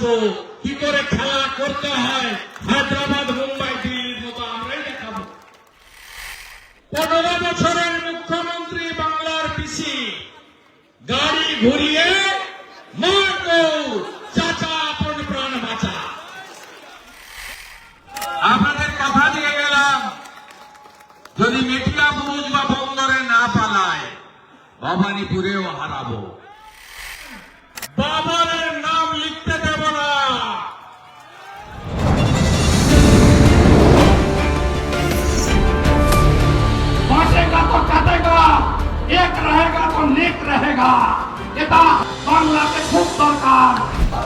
আসবো, কি করে খেলা করতে হয় হায়দ্রাবাদ, মুম্বাই, দিল্লির মতো আমরাই দেখাবো। 15 বছরের মুখ্যমন্ত্রী বাংলার পিসি গাড়ি ঘুরিয়ে মারো চাচা আপন প্রাণ বাঁচা। আপনাদের কথা দিয়ে গেলাম, যদি মেটিয়া বুরুজ বা বন্দরে না পালায় ভবানীপুরেও হারাবো। বাবরের নাম লিখতে দেব না। बांटेगा तो काटेगा, एक रहेगा तो नेक रहेगा। এটা বাংলাতে খুব দরকার।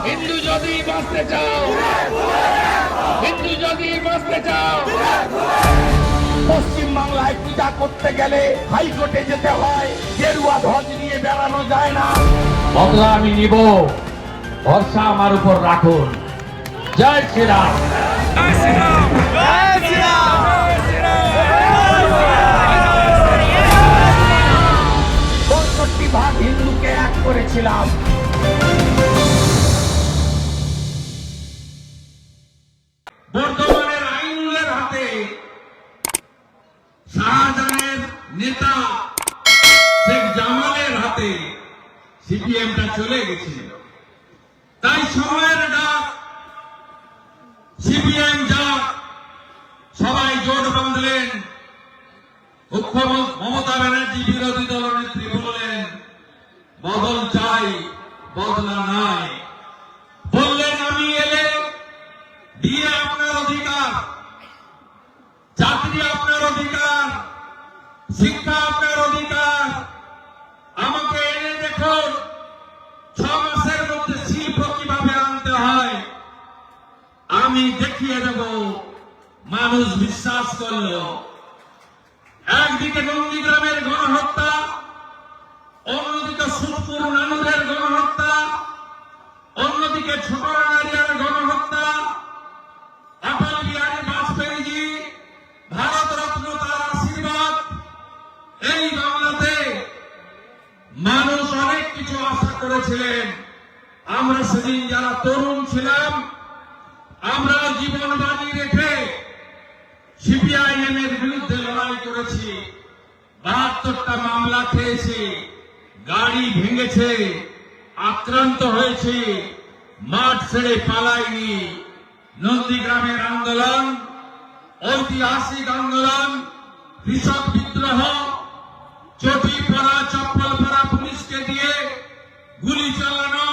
হিন্দু যদি বাঁচতে চাও, হিন্দু যদি বাঁচতে চাও, পশ্চিম বাংলায় পূজা করতে গেলে হাইকোর্টে যেতে হয়, গেরুয়া ধ্বজ নিয়ে বেড়ানো যায় না। বদলা আমি নিব, ভরসা আমার উপর রাখুন। জয় শ্রীরাম। 65 ভাগ হিন্দুকে এক করেছিলাম। বর্তমানের আইনুলের হাতে শাহজাহানের নেতা শেখ জামালের হাতে সিপিএমটা চলে গেছিল। তাই সময়ের ডাক, সিপিএম যাক, সবাই জোট বাঁধলেন। মুখ্যমন্ত্রী মমতা ব্যানার্জি বিরোধী দলনেত্রী বললেন বদল চাই, বদলা নাই। বললেন আমি এলে দিয়ে আপনার অধিকার, চাকরি আপনার অধিকার, শিক্ষা আপনার অধিকার। আমাকে এনে দেখুন 6 মাসের মধ্যে শিল্প কিভাবে আনতে হয় আমি দেখিয়ে দেব। মানুষ বিশ্বাস করল। একদিকে নন্দীগ্রামের গণহত্যা, অন্যদিকে সুদপুর নানুরের গণহত্যা, অন্যদিকে ছোটরানারিয়ার গণহত্যা। অটল বিহারী বাজপেয়ীজি ভারতরত্ন তার আশীর্বাদ। এই বাংলাতে মানুষ অনেক কিছু আশা করেছিলেন। আমরা সেদিন যারা তরুণ ছিলাম, আমরা জীবন বাজি রেখে সিপিআইএম এর বিরুদ্ধে লড়াই করেছি। 72টা মামলা খেয়েছি, গাড়ি ভেঙেছে, আক্রান্ত হয়েছে, মাঠ ছেড়ে পালাইনি। নন্দীগ্রামের আন্দোলন, ঐতিহাসিক আন্দোলন, কৃষক বিদ্রোহ, চটি পরা চপ্পল পরা পুলিশকে দিয়ে গুলি চালানো,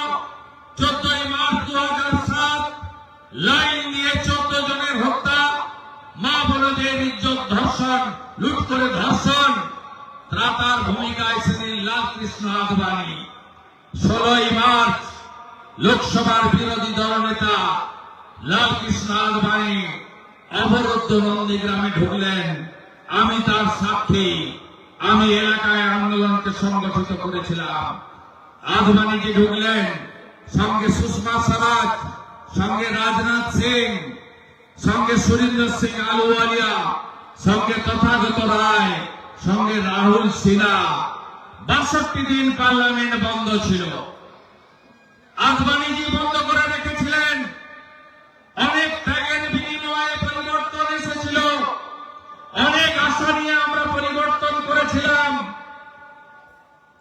14ই মার্চ 2007 লাইন দিয়ে 14 জনের হত্যা, মা বোনদের ইজ্জত ধর্ষণ, লুট করে ধর্ষণ। ত্রাতার ভূমিকায় সেদিন লালকৃষ্ণ আদবানি। 16ই মার্চ লোকসভার বিরোধী দলনেতা লালকৃষ্ণ আদবানি অবরুদ্ধ নন্দীগ্রামে ঢুকলেন। আমি তার সাক্ষী। আমি এলাকায় আন্দোলনকে সংগঠিত করেছিলাম। আদবানিজি ঢুকলেন, সঙ্গে সুষমা স্বরাজ, সঙ্গে রাজনাথ সিং, সঙ্গে সুরেন্দ্র সিং আলুওয়ালিয়া, সঙ্গে তথাগত রায়, সঙ্গে রাহুল সিনহা। 62 দিন পার্লামেন্ট বন্ধ ছিল। আদবানিজি বন্ধ করে রেখেছিলেন। অনেক ত্যাগের বিনিময়ে পরিবর্তন এসেছিল। অনেক আশা নিয়ে আমরা পরিবর্তন করেছিলাম।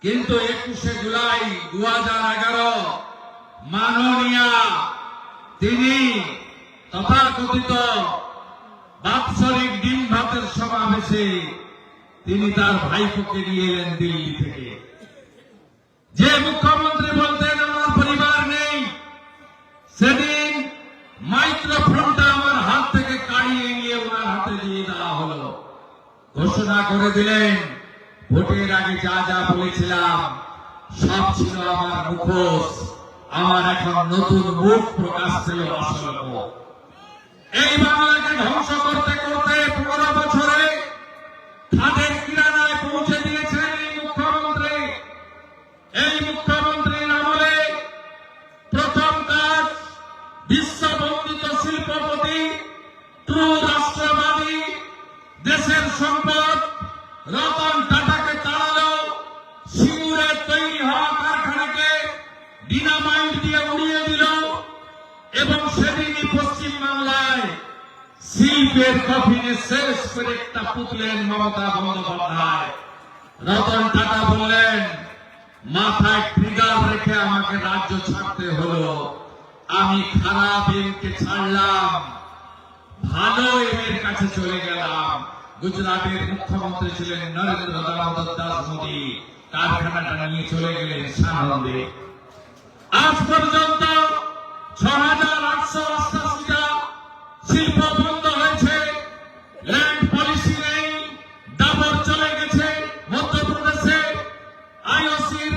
কিন্তু 21শে জুলাই 2011 মাননীয়া তিনি তথাকথিত বাৎসরিক ডিম ভাতের সমাবেশে তিনি তার ভাইপোকে নিয়ে এলেন দিল্লি থেকে। যে মুখ্যমন্ত্রী বলতেন আমার পরিবার নেই, সেদিন মাইক্রোফোনটা আমার হাত থেকে কাড়িয়ে নিয়ে ওনার হাতে দিয়ে দেওয়া হলো। ঘোষণা করে দিলেন ভোটের আগে যা যা বলেছিলাম সব ছিল আমার মুখোশ, আমার এখন নতুন মুখ প্রকাশ ছিল আসল মুখ। এই বাংলাকে ধ্বংস করতে করতে 15 বছরে খাদের কিনারায় পৌঁছে দিয়েছেন এই মুখ্যমন্ত্রী। এই মুখ্যমন্ত্রীর আমলে প্রথম কাজ বিশ্ববন্দিত শিল্পপতি, ট্রু রাষ্ট্রবাদী, দেশের সম্পদ রতন টাটাকে তাড়ালো। সিঙ্গুরে তৈরি হওয়া কারখানাকে ডিনামাইট দিয়ে উড়িয়ে দিল। শিল্পের কফিনে শেষ করে একটা পুতলেন মমতা বন্দ্যোপাধ্যায়। রতন টাটা বললেন, মাথায় ট্রিগার রেখে আমাকে রাজ্য ছাড়তে হলো, আমি খারাপ এমকে ছাড়লাম, ভালো এমের কাছে চলে গেলাম। গুজরাটের মুখ্যমন্ত্রী ছিলেন নরেন্দ্র দামোদর দাস মোদী, কারখানাটা নিয়ে চলে গেলেন সানন্দে। আজ পর্যন্ত ৬,৮৮৮টা শিল্প বন্ধ হয়েছে, ল্যান্ড পলিসি নেই, ডাবর চলে গেছে মধ্যপ্রদেশে, আইওসির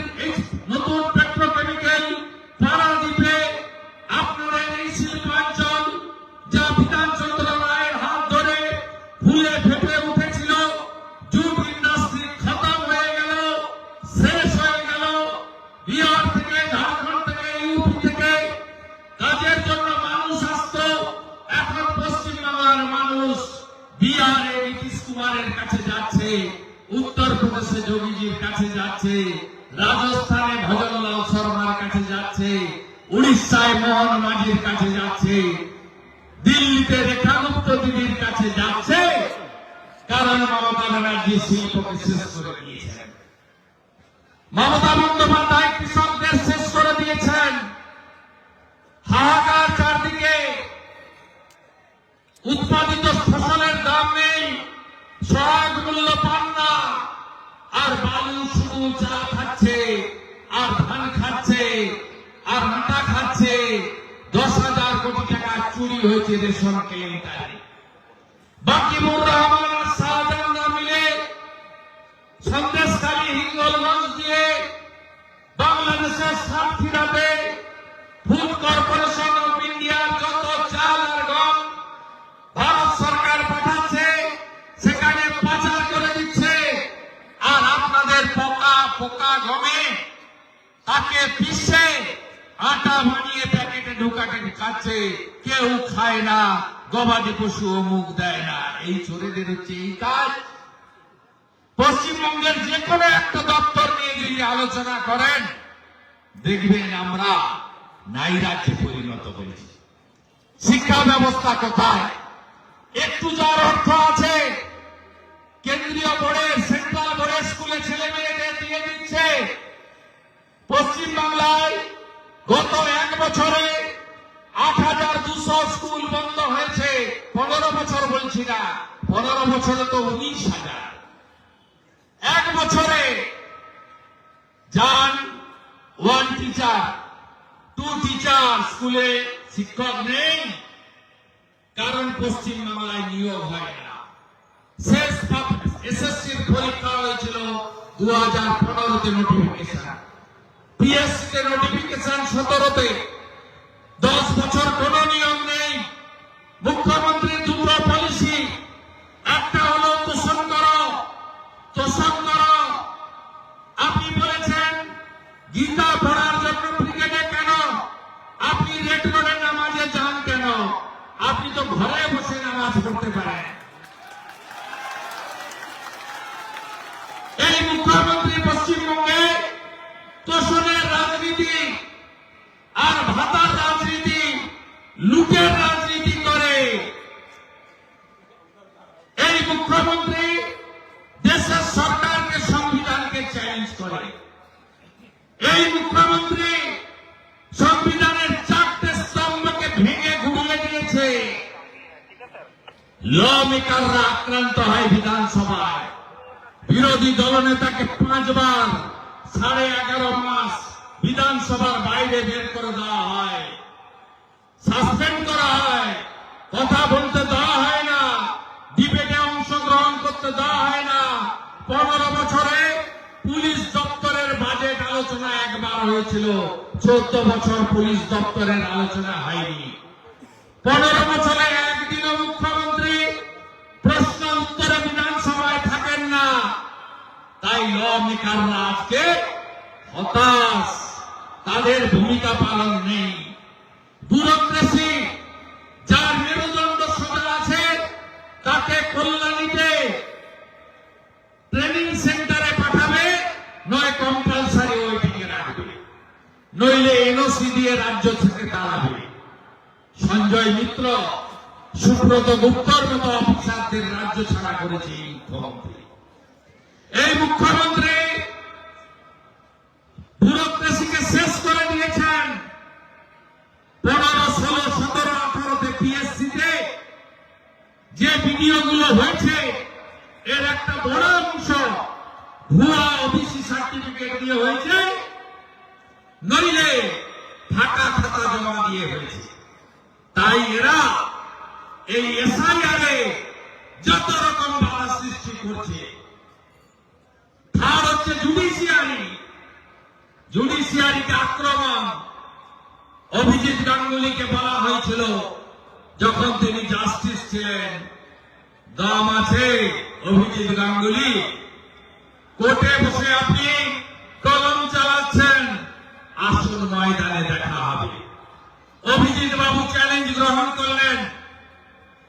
নতুন পেট্রোকেমিক্যাল পারাদ্বীপে। আপনাদের এই শিল্পাঞ্চল যা বিধানচন্দ্র রায়ের হাত ধরে ফুলে ফেপে উঠেছিল, জুট ইন্ডাস্ট্রি খতম হয়ে গেল, শেষ হয়ে গেল। বিহার থেকে, ঝাড়খণ্ড থেকে, ইউপি থেকে কাজের জন্য মানুষ আসত, এখন পশ্চিমবাংলার মানুষ বিহারে নীতিশ কুমারের কাছে যাচ্ছে, উত্তরপ্রদেশে যোগীজির কাছে যাচ্ছে, রাজস্থানে ভজনলাল শর্মার কাছে যাচ্ছে, উড়িষ্যায় মোহন মাঝির কাছে যাচ্ছে, দিল্লিতে রেখা গুপ্ত দিদির কাছে যাচ্ছে, কারণ মমতা ব্যানার্জি শিল্পকে শেষ করে দিয়েছেন। মমতা বন্দ্যোপাধ্যায় কৃষকদের শেষ করে দিয়েছেন। হাহাকার চারদিকে, উৎপাদিত ফসলের দাম নেই, সহায়ক মূল্য পান না, আর বালু শুধু চা খাচ্ছে, আর ধান খাচ্ছে, আর আটা খাচ্ছে। 10,000 কোটি টাকা চুরি হয়েছে রেশন কেলেঙ্কারি। বাকিবুর রহমান আর শাহজাহান মিলে সন্দেশখালী হিঙ্গলগঞ্জ দিয়ে বাংলাদেশের সাতক্ষীরাতে ফুড কর্পোরেশন অফ ইন্ডিয়ার যত চাল আর গম ভারত সরকার পাঠাচ্ছে, সেখানে পাচার করে দিচ্ছে। আর আপনাদের পোকা গমে তাকে পিষে আটা বানিয়ে প্যাকেটে ঢুকাতে খাচ্ছে, কেউ খায় না, গবাদি পশুও মুখ দেয় না। এই চোরেদের হচ্ছে এই কাজ। পশ্চিমবঙ্গের যে কোনো একটা দপ্তর নিয়ে যদি আলোচনা করেন, দেখবেন আমরা নাইরাজ্যে পরিণত হয়েছি। শিক্ষা ব্যবস্থা কোথায়? একটু যার অর্থ আছে কেন্দ্রীয় বোর্ডের, সেন্ট্রাল বোর্ডের স্কুলে ছেলে মেয়েদের দিয়ে দিচ্ছে। পশ্চিমবাংলায় গত 1 বছরে 8,200 স্কুল বন্ধ হয়েছে। 15 বছর বলছি না, 15 বছরে তো 19,000। 1 বছরে যান 1 টিচার 2 টিচার, স্কুলে শিক্ষক নেই, কারণ পশ্চিমবাংলায় নিয়োগ হয় না। শেষ এসএসসির পরীক্ষা হয়েছিল 2015-তে, নোটিফিকেশন, পিএসসিতে নোটিফিকেশন 17-তে। 10 বছর কোন নিয়ম নেই। মুখ্যমন্ত্রীর দুটো পলিসি, একটা হলো তোষণ করো, তোষণ করো। আপনি বলেছেন গীতা পড়ার জন্য ব্রিগেডে কেন, আপনি রেড রোডে নামাজে যান কেন? আপনি তো ঘরে বসে নামাজ পড়তে পারেন। এই মুখ্যমন্ত্রী পশ্চিমবঙ্গে তোষণের রাজনীতি আর ভাতার রাজনীতি, লুটের রাজনীতি করে। এই মুখ্যমন্ত্রী দেশের সরকারকে, সংবিধানকে চ্যালেঞ্জ করে। এই মুখ্যমন্ত্রী সংবিধানের 4টে স্তম্ভকে ভেঙে ঘুরিয়ে দিয়েছে। ল মেকাররা আক্রান্ত হয় বিধানসভায়। বিরোধী দলনেতাকে 5 বার 11.5 মাস বিধানসভার বাইরে বের করে দেওয়া হয়, সাসপেন্ড করা হয়, কথা বলতে দেওয়া হয় না, ডিবেটে অংশগ্রহণ করতে দেওয়া হয় না। 15 বছরে পুলিশ দপ্তরের বাজেট আলোচনা একবার হয়েছিল, 14 বছর পুলিশ দপ্তরের আলোচনা হয়নি। 15 বছরে একদিনও মুখ্যমন্ত্রী প্রশ্ন উত্তরে বিধানসভায় থাকেন না। তাই ল মেকাররা আজকে হতাশ, তাদের ভূমিকা পালন নেই। ব্যুরোক্রেসি, যার মেরুদণ্ড সোজা আছে, তাকে কল্যাণীতে ট্রেনিং সেন্টারে পাঠাবে, নয় কম্পালসারি ওয়েটিংয়ে রাখবে, নইলে এনওসি দিয়ে রাজ্য থেকে তাড়াবে। সঞ্জয় মিত্র সুব্রত গুপ্তর মতো অফিসারদের রাজ্য ছাড়া করেছে এই মুখ্যমন্ত্রী। এই মুখ্যমন্ত্রী ব্যুরোক্রেসিকে শেষ করে দিয়েছেন। 15, 16, 17, 18-তে পিএসসিতে যে ভিডিও গুলো হয়েছে এর একটা বড় অংশ ভুয়া ওবিসি সার্টিফিকেট দিয়ে হয়েছে, নইলে ঢাকা খাতা জমা দিয়ে হয়েছে। তাই এরা এই এসআইআরে যত রকম বাধা সৃষ্টি করছে। আর হচ্ছে জুডিশিয়ারিকে আক্রমণ। অভিজিৎ গাঙ্গুলিকে বলা হয়েছিল যখন তিনি জাস্টিস ছিলেন, দম আছে অভিজিৎ গাঙ্গুলি, কোর্টে বসে আপনি কলম চালাচ্ছেন, আসল ময়দানে দেখা হবে। অভিজিৎ বাবু চ্যালেঞ্জ গ্রহণ করলেন,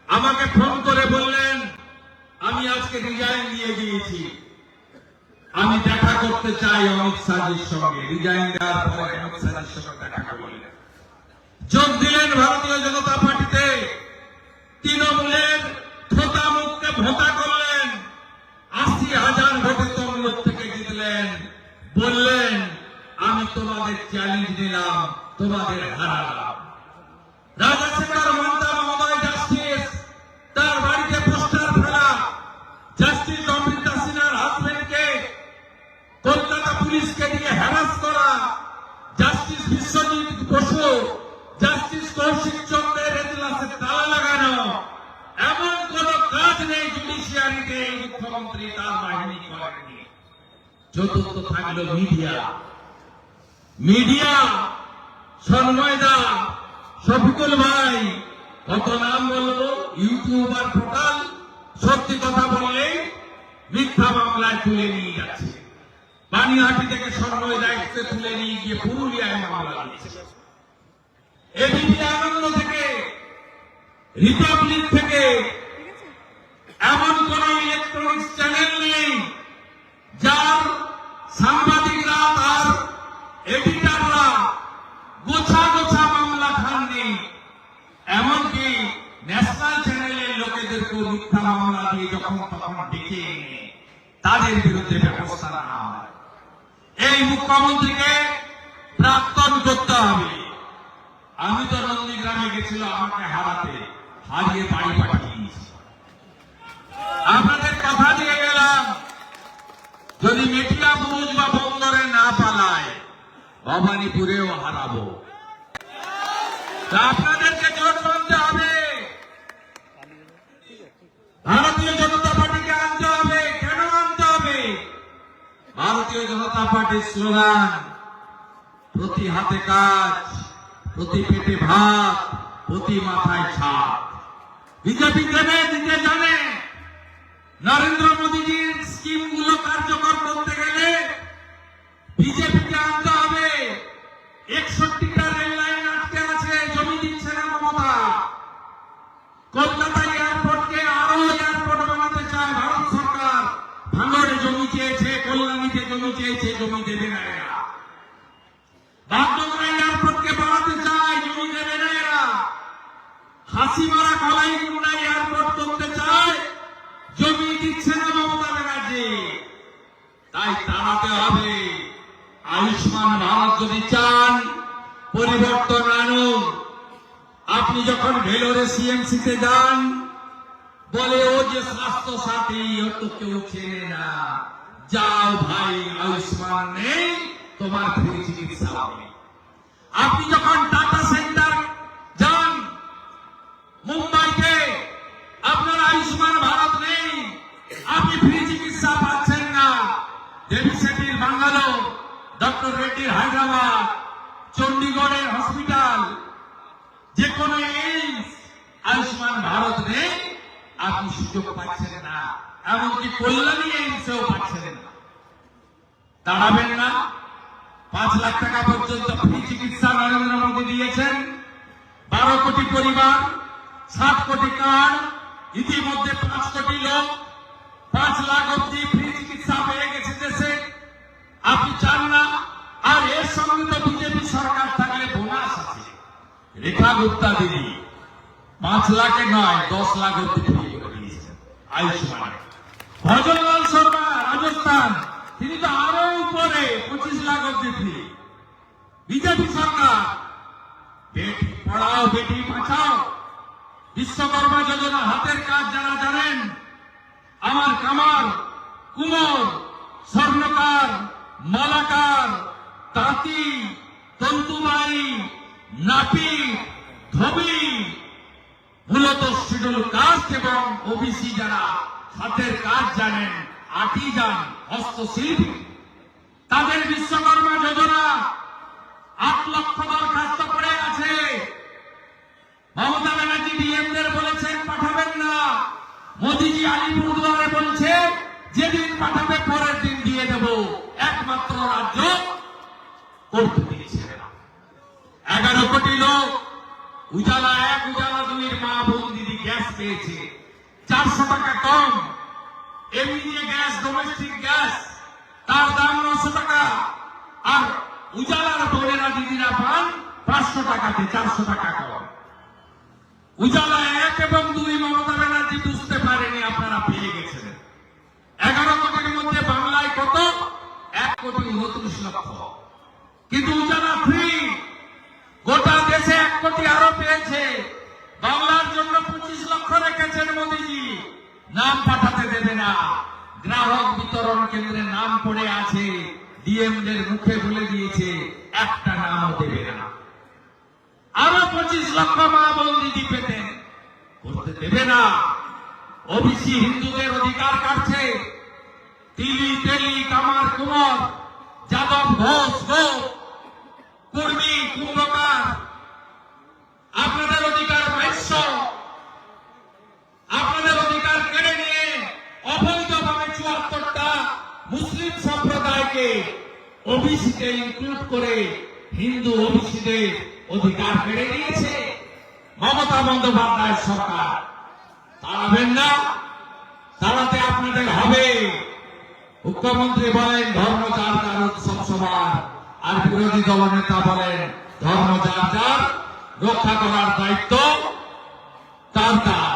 আমাকে ফোন করে বললেন আমি আজকে রিজাইন দিয়ে দিয়েছি, আমি দেখা করতে চাই অমিত শাহের সঙ্গে। রিজাইন দেওয়ার পরে অমিত শাহের সঙ্গে দেখা করলেন, যোগ দিলেন ভারতীয় জনতা পার্টিতে। তৃণমূলের থোতা মুখকে ভোতা করলেন, 80,000 ভোটে তমলুক থেকে জিতলেন। বললেন আমি তোমাদের চ্যালেঞ্জ নিলাম, তোমাদের হারালাম। রাজাশেখর মান্তা মহোদয় জাস্টিস, তার বাড়িতে পোস্টার ফেলা, জাস্টিস অমৃতা সিনহার হাজবেন্ডকে কলকাতা পুলিশকে দিয়ে হ্যারাস করা, জাস্টিস বিশ্বজিৎ বসু, জাস্টিস কৌশিক চন্দ্রের এজলাসে তালা লাগানো, এমন কোন কাজ নেই জুডিশিয়ারিতে এই মুখ্যমন্ত্রী তার বাহিনী করেননি। চতুর্থ থাকলো মিডিয়া, সন্ময়দা, শফিকুল ভাই, কত নাম বলবো, ইউটিউবার পোর্টাল, সত্যি কথা বললেই মিথ্যা মামলায় তুলে নিয়ে যাচ্ছে। বানিয়াহাটি থেকে সন্ময়দা এসে তুলে নিয়ে গিয়ে পুরুলিয়ায় মামলা দিয়েছে। এবিপি আনন্দ থেকে, রিপাবলিক থেকে এমন কোন ইলেকট্রনিক্স চ্যানেল নেই যার সাংবাদিকরা তার এডিটাররা গোছা গোছা মামলা খাননি। এমনকি ন্যাশনাল চ্যানেলের লোকেদেরকেও মিথ্যা মামলা দিয়ে যখন তখন ডেকে এনে তাদের বিরুদ্ধে ব্যবস্থা নেওয়া হয়। এই মুখ্যমন্ত্রীকে প্রাক্তন করতে হবে। আমি তো নন্দীগ্রামে গেছিল আমাকে হারিয়ে বাড়ি পাঠিয়েছি। আপনাদের কথা দিয়ে গেলাম, যদি মেটিয়া বুরুজ বা বন্দরে না পালায় ভবানীপুরেও হারাবো। তা আপনাদেরকে জোট বাঁধতে হবে, ভারতীয় জনতা পার্টিকে আনতে হবে। কেন আনতে হবে? ভারতীয় জনতা পার্টির স্লোগান প্রতি হাতে কাজ, প্রতি পেটে ভাত, প্রতি মাথায় ছাদ। বিজেপি দেবে দিতে জানে। নরেন্দ্র মোদীজির স্কিম গুলো কার্যকর করতে গেলে বিজেপিকে আনতে হবে। 61টা রেল লাইন আটকে আছে, জমি দিচ্ছে না মমতা। কলকাতা এয়ারপোর্টকে আরো এয়ারপোর্ট বানাতে চায় ভারত সরকার। ভাঙড়ে জমি চেয়েছে, কল্যাণীতে জমি চেয়েছে, জমি দেবে না এরা। বাগডোগরা এয়ারপোর্টকে বাড়াতে চায়, জমি দেবে না এরা। হাসিমারা কলাইগুন্ডা এয়ারপোর্ট করতে চায়, জমি দিচ্ছে না মমতা ব্যানার্জি। তাই তাড়াতে হবে। আয়ুষ্মান ভারত যদি চান পরিবর্তন আনুন। আপনি যখন ভেলোরে সিএমসিতে যান, বলে ও যে স্বাস্থ্য সাথী, ও তো কেউ চেনে না। যাও ভাই, আয়ুষ্মান নেই, তোমার ফ্রি চিকিৎসা হবে। আপনি যখন টাটা সেন্টার যান মুম্বাইতে, আপনার আয়ুষ্মান ভারত নেই, আপনি ফ্রি চিকিৎসা পাচ্ছেন না। দেবী শেঠির বাঙ্গালোর, ডক্টর রেড্ডির হায়দ্রাবাদ, চণ্ডীগড়ের হসপিটাল, যে কোনো এইমস, আয়ুষ্মান ভারত নেই, আপনি সুযোগ পাচ্ছেন না। এমনকি কল্যাণী এইমসেও পাচ্ছেন না। দাঁড়াবেন না। 5 লাখ টাকা পর্যন্ত ফ্রি চিকিৎসা নরেন্দ্র মোদী দিয়েছেন। 12 কোটি পরিবার, 7 কোটি কার্ড, ইতিমধ্যে 5 কোটি লোক 5 লাখ অব্দি ফ্রি চিকিৎসা পেয়ে গেছে দেশে। আপনি চান না? আর এর সঙ্গে তো বিজেপি সরকার থাকলে বোনাস আছে। রেখা গুপ্তা দিদি 5 লাখে নয় 10 লাখ অব্দি ফ্রি করে দিয়েছেন আয়ুষ্মান। ভজনলাল শর্মা রাজস্থান, তিনি তো আরো উপরে 25 লাখ অব্দি ফ্রি। বিজেপি সরকার বেটি পড়াও বেটি বাঁচাও, বিশ্বকর্মা যোজনা, হাতের কাজ যারা জানেন, আমার কামার, কুমোর, স্বর্ণকার, মালাকার, তাঁতি, তন্তুবাই, নাপি, ধবি, মূলত শিডিউল কাস্ট এবং ওবিসি যারা হাতের কাজ জানেন, আর্টিজান, হস্তশিল্পী, তাদের বিশ্বকর্মা যোজনা 8 লক্ষ দরখাস্ত পড়ে আছে। মমতা ব্যানার্জি ডিএমদের বলেছেন পাঠাবেন না, মোদিজি আলিপুরদুয়ারে বলছে যেদিন পাঠাবে পরের দিন দিয়ে দেব, একমাত্র রাজ্য করতে দিয়েছে না। 11 কোটি লোক উজালা 1, উজালা 2 মা বোন দিদি গ্যাস পেয়েছে 400 টাকা কম। এমনি গ্যাস, ডোমেস্টিক গ্যাস, তার দাম 900 টাকা, আর উজালার বোনেরা দিদিরা পান 500 টাকাতে 400 টাকা কম। উজালা 1 এবং 2 মমতা ব্যানার্জি বুঝতে পারেনি, আপনারা পেয়ে গেছেন। 11 কোটির মধ্যে বাংলায় কত? 1 কোটি 29 লক্ষ। কিন্তু উজালা ফ্রি, গোটা দেশে 1 কোটি আরো পেয়েছে। বাংলার জন্য 25 লক্ষ রেখেছেন মোদিজি, নাম পাঠাতে দেবে না। গ্রাহক বিতরণ কেন্দ্রের নাম পড়ে আছে, ডিএমদের মুখে বলে দিয়েছে একটা নামও দেবে না। আরো 25 লক্ষ মা বোন দিদি পেতেন, করতে দেবে না। ওবিসি হিন্দুদের অধিকার কাটছে, তিলি তেলি, কামার, কুমার, যাদব, ঘোষ, গোপ, কুর্মী, কুম্ভকার, আপনাদের অধিকার 2200, আপনাদের অধিকার কেড়ে নিয়ে অবৈধভাবে 74টা মুসলিম সম্প্রদায়কে ওবিসিতে ইনক্লুড করে হিন্দু ওবিসিদের অধিকার কেড়ে নিয়েছে মমতা বন্দ্যোপাধ্যায় সরকার। তাড়াবেন না, তাড়াতে আপনাদের হবে। মুখ্যমন্ত্রী বলেন ধর্ম যার যার উৎসব সবার, আর বিরোধী দলনেতা বলেন ধর্ম যার যার, রক্ষা করার দায়িত্ব তার তার।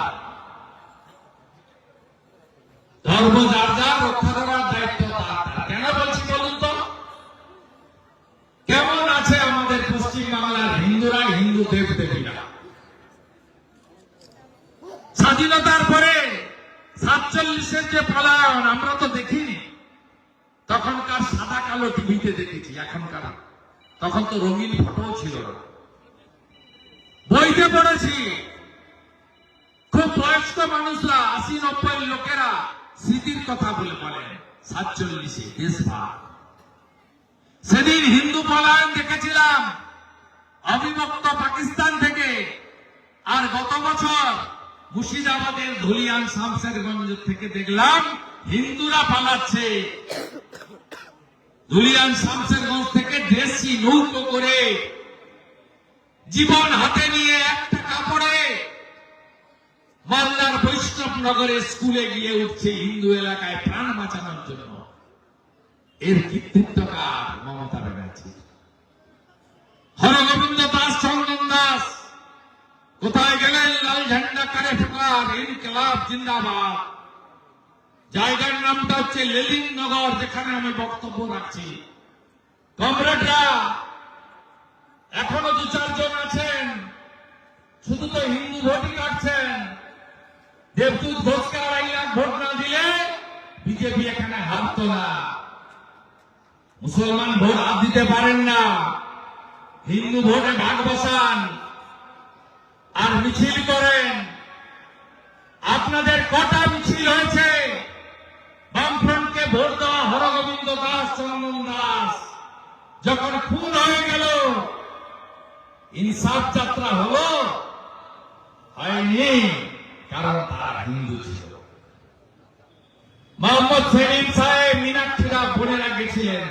ধর্ম যার যার, রক্ষা করার দায়িত্ব তার তার। কেন বলছি বলুন তো? কেমন আছে আমাদের পশ্চিম বাংলার হিন্দুরা, হিন্দু দেবদেবীরা? স্বাধীনতার পরে 47-এর যে পলায়ন আমরা তো দেখিনি, তখনকার সাদা কালো টিভিতে দেখেছি, এখনকার তখন তো রঙিন ফটো ছিল না। বইতে পড়েছি, খুব বয়স্ক মানুষরা 80-90 লোকেরা স্মৃতির কথা বলে বলেন 47-এ দেশভাগ। সেদিন হিন্দু পলায়ন দেখেছিলাম অবিভক্ত পাকিস্তান থেকে, আর গত বছর মুর্শিদাবাদের ধুলিয়ান শামশেরগঞ্জ থেকে দেখলাম হিন্দুরা পালাচ্ছে। ধুলিয়ান শামশেরগঞ্জ থেকে দেশি নৌকো করে জীবন হাতে নিয়ে 1 টাকা পড়ে মালদার বৈষ্ণবনগরে স্কুলে গিয়ে উঠছে হিন্দু এলাকায় প্রাণ বাঁচানোর জন্য। এর কৃতিত্ব কার? মমতা ব্যানার্জি। হরগোবিন্দ দাস, চন্দন দাস কোথায় গেলেন? লাল ঝান্ডা কারে ফোকার, ইনকলাব জিন্দাবাদ। জায়গার নামটা হচ্ছে লেলিননগর, যেখানে আমি বক্তব্য রাখছি। কমরেডরা এখনো 2-4 জন আছেন, শুধু তো হিন্দু ভোটই কাটছেন। দেবদূত ঘোষকে 2.5 লাখ ভোট না দিলে বিজেপি এখানে হারতো না। মুসলমান ভোট হাত দিতে পারেন না, হিন্দু ভোটে ভাগ বসান আর মিছিল করেন। আপনাদের কটা মিছিল হয়েছে? বামফ্রন্টকে ভোট দেওয়া হরগোবিন্দ দাস, চন্দন দাস যখন খুন হয়ে গেল, ইনসাফ যাত্রা হলো? হয়নি, কারণ তারা হিন্দু ছিল। মোহাম্মদ সেলিম সাহেব, মীনাক্ষীরা বোনেরা গেছিলেন,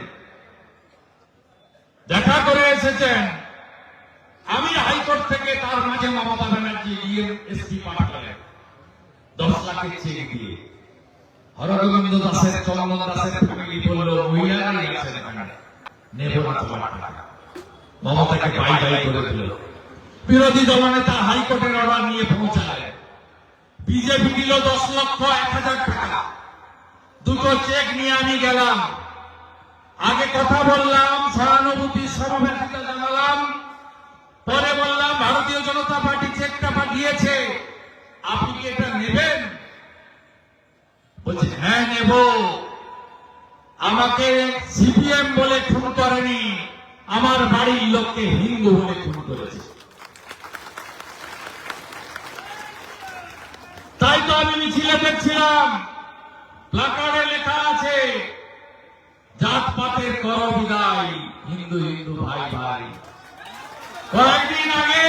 দেখা করে এসেছেন। আমি হাইকোর্ট থেকে তার মাঝে মমতা ব্যানার্জি ডিএম এসপি পাঠালেন 10 লাখের চেক দিয়ে। হরগোবিন্দ দাসের, চন্দন দাসের ফ্যামিলি বলল মহিলারাই আছেন এখানে, নেব না তোমার টাকা। মমতাকে বাই বাই করে দিল। বিরোধী দলনেতা হাইকোর্টের অর্ডার নিয়ে পৌঁছায়। বিজেপি দিল 10,01,000 টাকা। দুটো চেক নিয়ে আমি গেলাম, আগে কথা বললাম, সহানুভূতি সমবেদনা জানালাম, পরে বললাম ভারতীয় জনতা পার্টি চেকটা পাঠিয়েছে, আপনি কি এটা নেবেন? বলছে হ্যাঁ নেব। আমাকে সিপিএম বলে খুন করেনি, আমার বাড়ির লোককে হিন্দু বলে খুন করেছে। তাই তো আমি মিছিলে দেখছিলাম, প্লাকার্ডে লেখা আছে জাতপাতের কর বিদায়, হিন্দু হিন্দু ভাই ভাই। কয়েকদিন আগে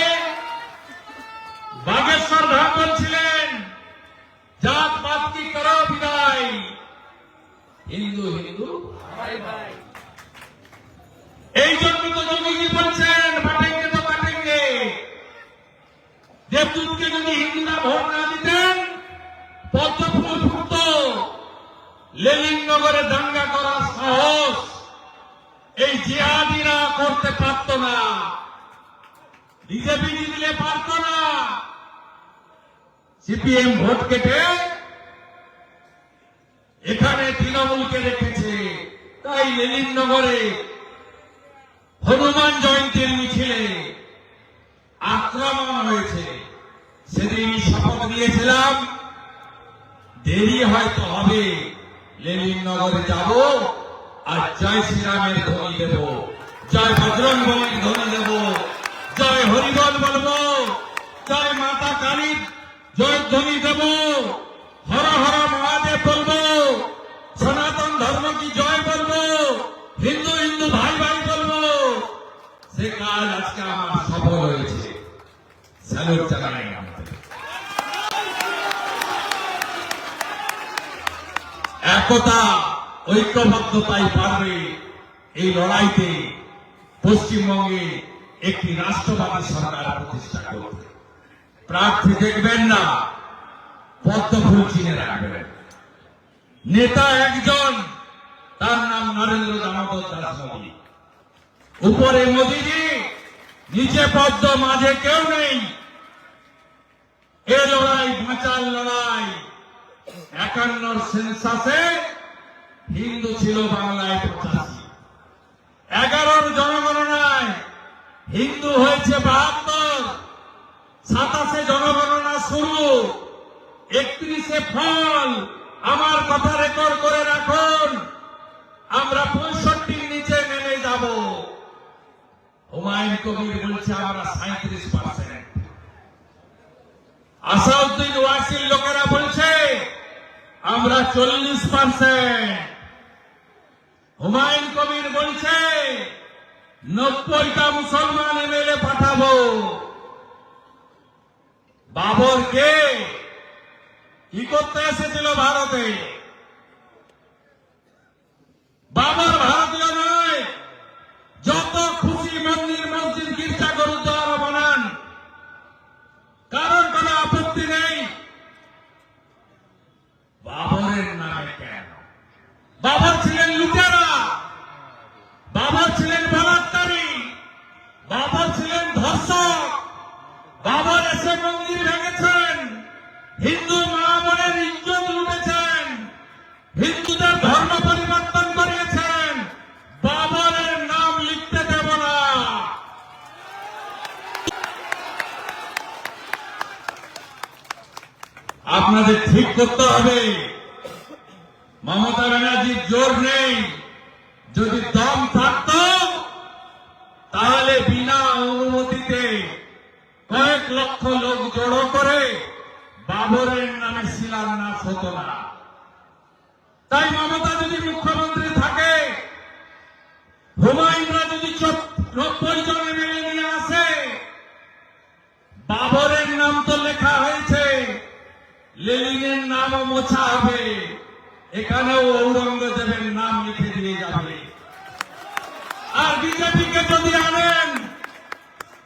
বাগেশ্বর ধাম বলছিলেন জাতপাত কি করো বিদায়, হিন্দু হিন্দু ভাই ভাই। এই জন্য তো যোগীজি বলছেন বাটেঙ্গে তো কাটেঙ্গে। দেবদূতকে যদি হিন্দুরা ভোট না দিতেন পদ্ম ফুল ফুটত। লেনিনগরে দাঙ্গা করার সাহস এই জিহাদিরা করতে পারত না, বিজেপি দিলে পারত না। সিপিএম ভোট কেটে এখানে তৃণমূলকে রেখেছে। তাই লেনিনগরে হনুমান জয়ন্তীর মিছিলে আক্রমণ হয়েছে। সেদিন শপথ নিয়েছিলাম দেরি হয়তো হবে, লেনিনগরে যাব আর জয় শ্রীরামের ধ্বনি দেব, জয় বজরং বলির ধ্বনি দেব, জয় হরিবল বলবো, জয় মাতা কালীর জয় ধ্বনি দেব, হর হর মহাদেব বলবো, সনাতন ধর্ম কি জয় বলবো, হিন্দু হিন্দু ভাই ভাই বলবো। সে কাজ আজকে আমার সফল হয়েছে, স্যালুট জানাই আমাদের। একতা ঐক্যবদ্ধতাই পারবে এই লড়াইতে পশ্চিমবঙ্গে একটি রাষ্ট্রবাদী সরকার প্রতিষ্ঠা করতে। প্রার্থী দেখবেন না, পদ্ম ফুল চিনে রাখবেন। নেতা একজন, তার নাম নরেন্দ্র দামোদর দাস মোদী। উপরে মোদীজি, নিচে পদ্ম, মাঝে কেউ নেই। এ লড়াই বাঁচার লড়াই। 51 সেন্সাসে হিন্দু ছিল বাংলায় 85, 11 জনগণনায় হিন্দু হয়েছে 72, 27 জনগণনা শুরু, 31 ফল। আমার কথা রেকর্ড করে রাখুন, আমরা 65 নিচে নেমে যাব। হুমায়ুন কবির বলছে আমরা 37%, আসাউদ্দিন ওয়াসির লোকেরা বলছে আমরা 40%, হুমায়ুন কবির বলছে 90টা মুসলমান এমএলএ পাঠাবো। বাবর কে কি করতে এসেছিল ভারতে? বাবর ভারতীয় নয়। যত খুশি মন্দির মসজিদ গির্জা গুরুদ্বারা বানান, কারণ কোনো আপত্তি নেই। বাবরের নামে কেন? বাবর ছিলেন লুটেরা, বাবর ছিলেন বলাৎকারী, বাবর ছিলেন ধর্ষক। বাবর এসে মন্দির ভেঙেছেন, হিন্দু মা বোনের ইজ্জত লুটেছেন, হিন্দুদের ধর্ম পরিবর্তন করিয়েছেন। বাবরের নাম লিখতে দেব না। আপনাদের ঠিক করতে হবে, মমতা ব্যানার্জির জোর নেই। যদি দম থাকত তাহলে বিনা অনুমতিতে কয়েক লক্ষ লোক জড়ো করে বাবরের নামে শিলান্যাস হতো না। তাই মমতা যদি মুখ্যমন্ত্রী থাকে, হুমায়ুনরা যদি 90 জন এমএলএ নিয়ে আসে, বাবরের নাম তো লেখা হয়েছে, লেনিনের নামও মোছা হবে, এখানেও ঔরঙ্গজেবের নাম লিখে দিয়ে যাবে। আর বিজেপিকে যদি আনেন,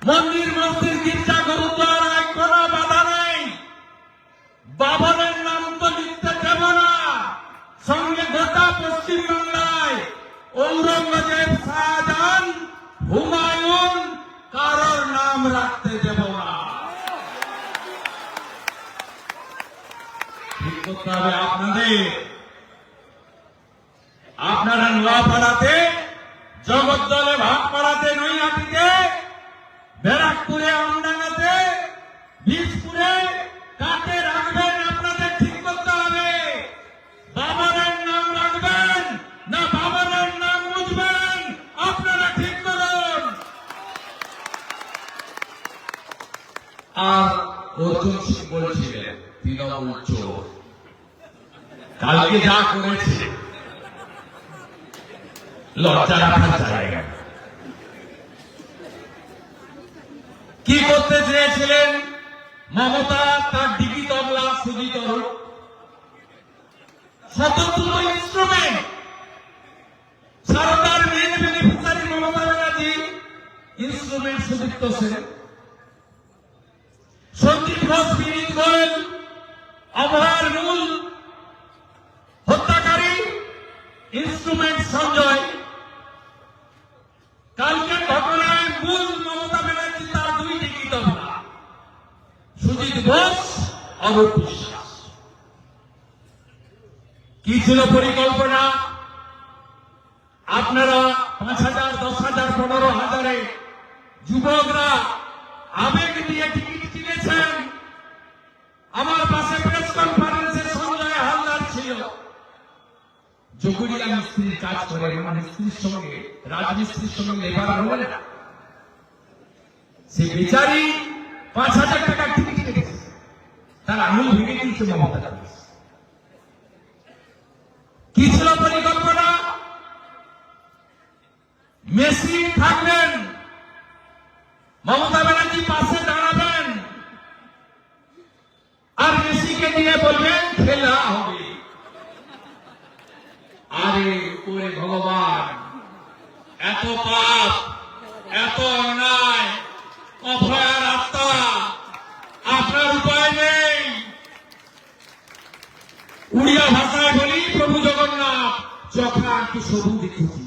মন্দির মসজিদ গির্জা গুরুদ্বারায় কোনো বাধা নেই, বাবরের নাম তো লিখতে দেব না। সঙ্গে গোটা পশ্চিমবাংলায় ঔরঙ্গজেব, শাহজাহান, হুমায়ুন কারোর নাম রাখতে দেব না। ঠিক করতে হবে আপনাদের। আপনারা নোয়াপাড়াতে, জগদ্দলে, ভাটপাড়াতে, নৈহাটিতে, ব্যারাকপুরে, আমডাঙ্গাতে, বীজপুরে কাকে রাখবেন আপনাদের ঠিক করতে হবে। বাবরের নাম রাখবেন না বাবরের নাম বুঝবেন, আপনারা ঠিক করুন। আর অর্জুন সিং বলছিলেন তৃণমূল চোর। কালকে যা করেছে লজ্জা রাখার জায়গা। কি করতে চেয়েছিলেন মমতা? তার ডিগি তবলা সুজিত রূপ, স্বতন্ত্র ইনস্ট্রুমেন্ট। সারদার main beneficiary Mamata Banerjee, instrument Sudipta Sen. Sandip Ghosh, Vineet Goel, অভয়ার মূল হত্যাকারী, ইনস্ট্রুমেন্ট সঞ্জয়। কালকের ঘটনায় মূল মমতা ব্যানার্জি, তার দুই ডিগ্রি তবলা, সুজিত ঘোষ, অরূপ বিশ্বাস। কি ছিল পরিকল্পনা? আপনারা 5,000, 10,000, 15,000 যুবকরা আবেগ দিয়ে টিকিট কিনেছেন। আমার পাশে প্রেস কনফারেন্সে সঞ্জয় হালদার ছিল। জগুড়িয়া মিস্ত্রির কাজ করে, মানে মিস্ত্রির সঙ্গে, রাজমিস্ত্রির সঙ্গে লেবার হলেন না। সে বেচারি 5,000 টাকার টিকিট কিনেছে, তার আঙুল ভেঙে দিয়েছে মমতা ব্যানার্জি। কি ছিল পরিকল্পনা? মেসি থাকবেন, মমতা ব্যানার্জি পাশে দাঁড়াবেন, আর মেসিকে দিয়ে বলবেন খেলা হবে। আরে ওরে ভগবান, এত পাপ, এত অন্যায়, অভয়ার আত্মা, আপনার উপায় নেই। উড়িয়া ভাষায় বলি, প্রভু জগন্নাথ চোখা একটু সবুজ দেখেছি।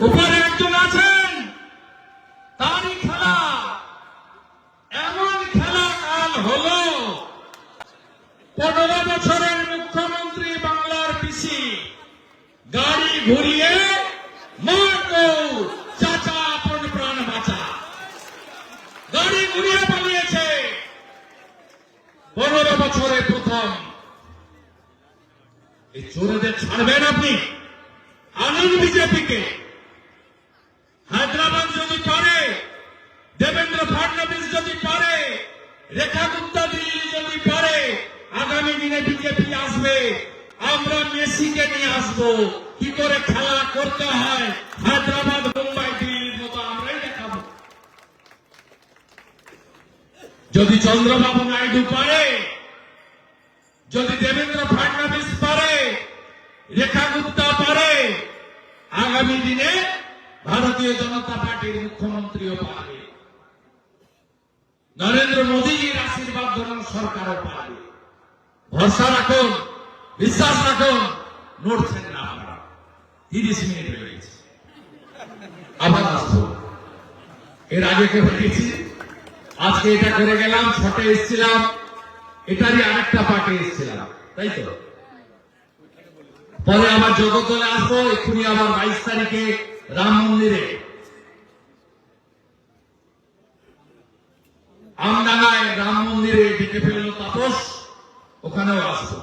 উপরে একজন আছেন, তারই খেলা। এমন খেলা কাল হলো, 15 বছরের মুখ্যমন্ত্রী বাংলার পিসি গাড়ি ঘুরিয়ে মারো চাচা আপন প্রাণ বাঁচা, গাড়ি ঘুরিয়ে পালিয়েছে। 15 বছরে প্রথম। এই চোরেদের ছাড়বেন আপনি? আনন্দ বিজেপিকে। হায়দ্রাবাদ যদি পারে, দেবেন্দ্র ফডনবিস যদি পারে, রেখা গুপ্তা দিল্লি যদি পারে, আগামী দিনে বিজেপি আসবে। আমরা মেসিকে নিয়ে আসবো। কি করে খেলা করতে হয় হায়দ্রাবাদ, মুম্বাই, দিল্লির মতো আমরাই দেখাবো। যদি চন্দ্রবাবু নাইডু পারে, যদি দেবেন্দ্র ফডনবিস পারে, রেখা গুপ্তা পারে, আগামী দিনে ভারতীয় জনতা পার্টির মুখ্যমন্ত্রীও পাবে। নরেন্দ্র মোদীজির আশীর্বাদ ধরুন সরকারও পাবে। ভরসা রাখুন, বিশ্বাস রাখুন, নড়ছেন না আপনারা। 30 মিনিট হয়ে গেছে, আবার আসবো। এর আগে কে হয়েছি, আজকে এটা করে গেলাম, ছটে এসেছিলাম, এটারই আরেকটা পার্টে এসেছিলাম, তাই তো। পরে আবার জগদ্দলে আসবো, এক্ষুনি আবার 22 তারিখে রাম মন্দিরে, আমডাঙ্গায় রাম মন্দিরে ডেকে ফেলল তাপস, ওখানেও আসবো।